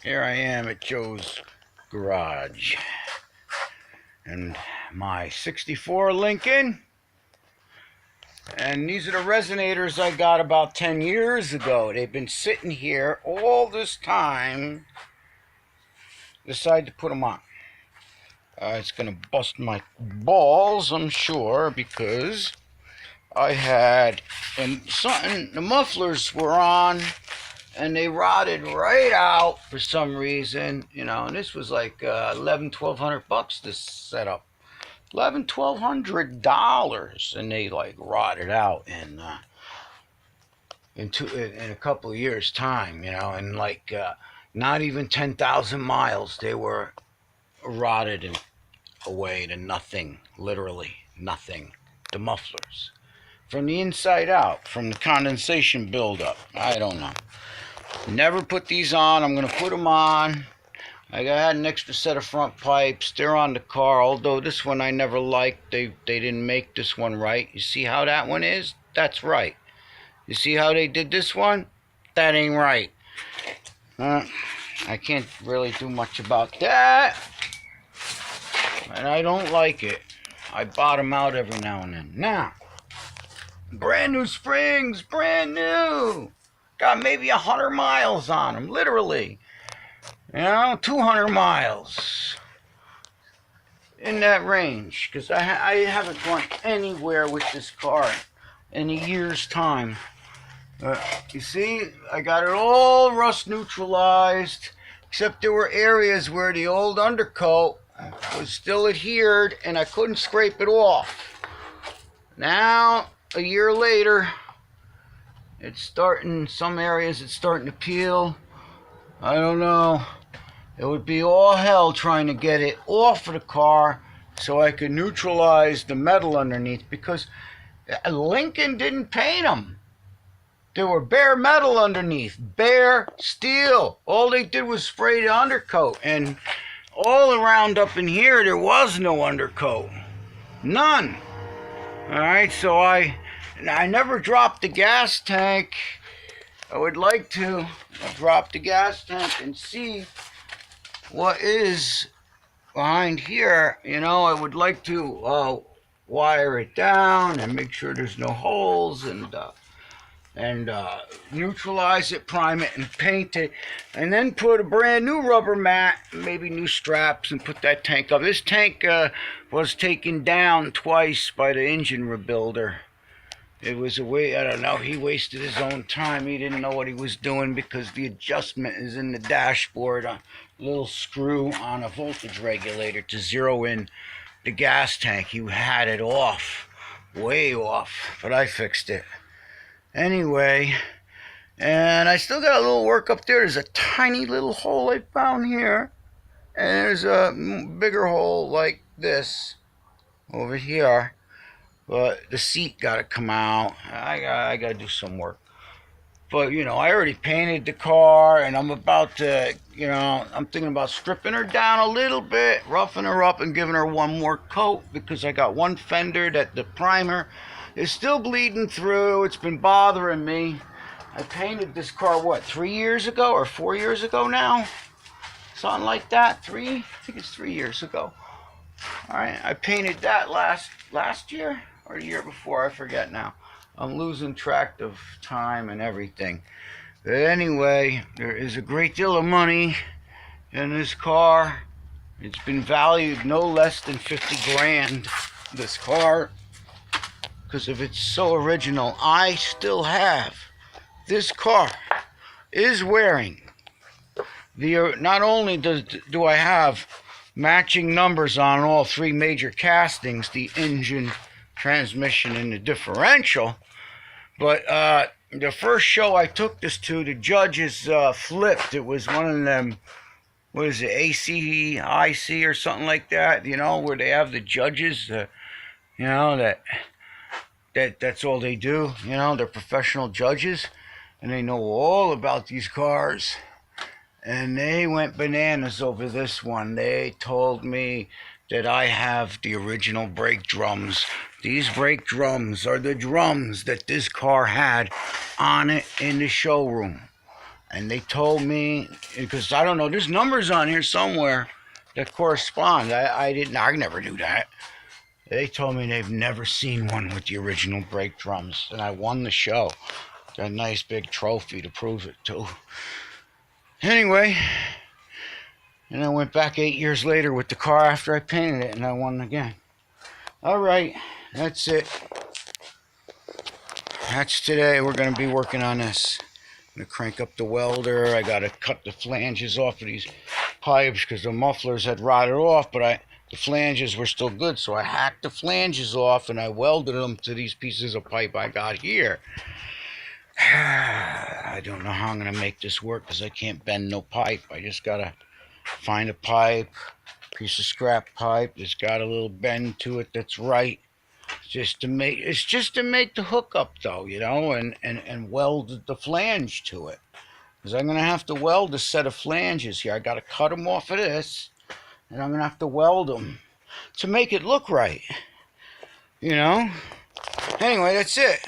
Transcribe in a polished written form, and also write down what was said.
Here I am at Joe's garage. And my 64 Lincoln. And these are the Resonators I got about 10 years ago. They've been sitting here all this time. Decided to put them on. It's going to bust my balls, I'm sure, because I had the mufflers were on and they rotted right out for some reason, and this was like $1,100-1,200 this setup. $1,100-1,200, and they like rotted out in a couple of years time, and like not even 10,000 miles they were rotted and away to nothing, literally nothing. The mufflers from the inside out, from the condensation buildup. I don't know. Never put these on. I'm gonna put them on. I had an extra set of front pipes. They're on the car, although this one I never liked. They didn't make this one right. You see how that one is? That's right. You see how they did this one? That ain't right. I can't really do much about that. And I don't like it. I bottom out every now and then. Now, brand new springs, brand new. Got maybe 100 miles on them, literally. 200 miles. In that range. Because I haven't gone anywhere with this car in a year's time. You see, I got it all rust neutralized. Except there were areas where the old undercoat was still adhered and I couldn't scrape it off. Now, a year later, it's starting, some areas it's starting to peel. I don't know. It would be all hell trying to get it off of the car so I could neutralize the metal underneath, because Lincoln didn't paint them. They were bare metal underneath, bare steel. All they did was spray the undercoat, and all around up in here there was no undercoat. None. Alright, so I never dropped the gas tank. I would like to drop the gas tank and see what is behind here. I would like to wire it down and make sure there's no holes, and neutralize it, prime it, and paint it, and then put a brand new rubber mat, maybe new straps, and put that tank up. This tank was taken down twice by the engine rebuilder. It was I don't know, he wasted his own time. He didn't know what he was doing, because the adjustment is in the dashboard, a little screw on a voltage regulator to zero in the gas tank. He had it off, way off, but I fixed it. Anyway, and I still got a little work up there. There's a tiny little hole I found here, and there's a bigger hole like this over here, but the seat got to come out. I got to do some work. But, I already painted the car, and I'm about to, I'm thinking about stripping her down a little bit, roughing her up, and giving her one more coat, because I got one fender that the primer is still bleeding through. It's been bothering me. I painted this car, 3 years ago or 4 years ago now? Something like that. I think it's 3 years ago. Alright, I painted that last year or the year before, I forget now. I'm losing track of time and everything. But anyway, there is a great deal of money in this car. It's been valued no less than 50 grand, this car, because if it's so original. I still have this car is wearing not only do I have matching numbers on all three major castings, the engine, transmission, and the differential, but the first show I took this to, the judges flipped. It was one of them, what is it, ACIC or something like that, where they have the judges, that's all they do. They're professional judges, and they know all about these cars. And they went bananas over this one. They told me that I have the original brake drums. These brake drums are the drums that this car had on it in the showroom. And they told me, because I don't know, there's numbers on here somewhere that correspond. I never knew that. They told me they've never seen one with the original brake drums, and I won the show. Got a nice big trophy to prove it too. Anyway, and I went back 8 years later with the car after I painted it, and I won again. All right, that's it. That's today. We're going to be working on this. I'm going to crank up the welder. I got to cut the flanges off of these pipes because the mufflers had rotted off, but the flanges were still good, so I hacked the flanges off and I welded them to these pieces of pipe I got here. I don't know how I'm going to make this work because I can't bend no pipe. I just got to find a pipe, piece of scrap pipe that's got a little bend to it that's right. It's just to make the hook up though, you know, and weld the flange to it. Because I'm going to have to weld a set of flanges here. I got to cut them off of this, and I'm going to have to weld them to make it look right, you know. Anyway, that's it.